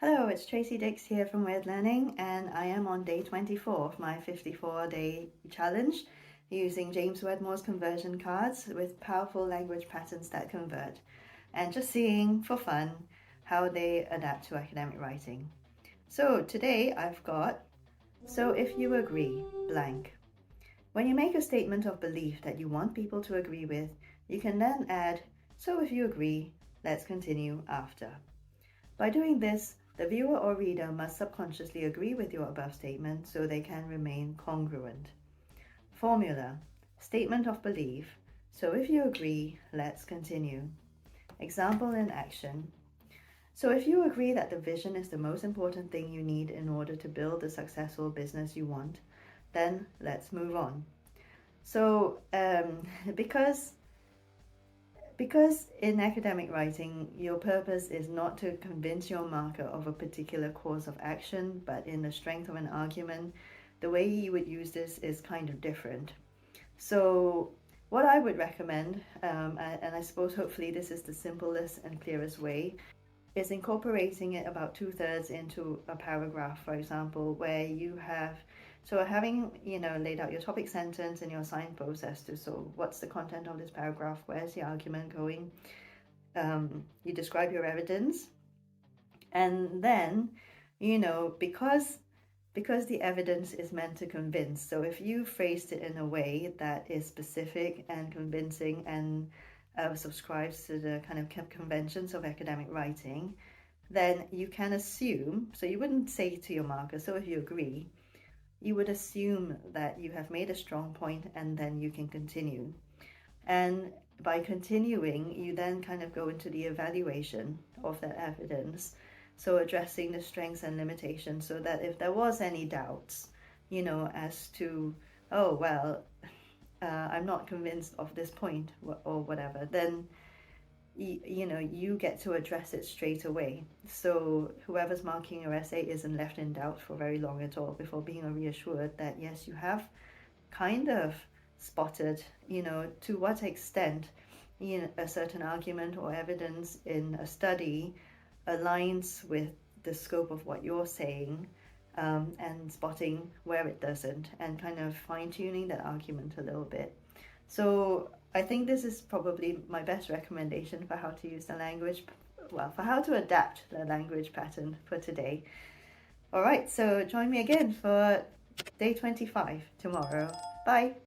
Hello, it's Tracy Dix here from Wyrd Learning, and I am on day 24 of my 54-day challenge using James Wedmore's conversion cards with powerful language patterns that convert, and just seeing for fun how they adapt to academic writing. So today I've got, so if you agree, blank. When you make a statement of belief that you want people to agree with, you can then add, so if you agree, let's continue after. By doing this, the viewer or reader must subconsciously agree with your above statement so they can remain congruent. Formula: statement of belief. So if you agree, let's continue. Example in action. So if you agree that the vision is the most important thing you need in order to build the successful business you want, then let's move on. So because in academic writing, your purpose is not to convince your marker of a particular course of action, but in the strength of an argument, the way you would use this is kind of different. So what I would recommend, and I suppose hopefully this is the simplest and clearest way, is incorporating it about 2/3 into a paragraph, for example, where you have, so having, laid out your topic sentence and your signpost as to, so what's the content of this paragraph, where's the argument going, you describe your evidence, and then, because the evidence is meant to convince, so if you phrased it in a way that is specific and convincing and subscribes to the kind of conventions of academic writing, then you can assume, so you wouldn't say to your marker, so if you agree, you would assume that you have made a strong point and then you can continue. And by continuing, you then kind of go into the evaluation of that evidence, so addressing the strengths and limitations, so that if there was any doubts, as to, oh, well, I'm not convinced of this point or whatever, then you get to address it straight away. So whoever's marking your essay isn't left in doubt for very long at all before being reassured that yes, you have kind of spotted, to what extent a certain argument or evidence in a study aligns with the scope of what you're saying, and spotting where it doesn't, and kind of fine-tuning that argument a little bit. So I think this is probably my best recommendation for how to use the language, for how to adapt the language pattern for today. All right, so join me again for day 25 tomorrow. Bye.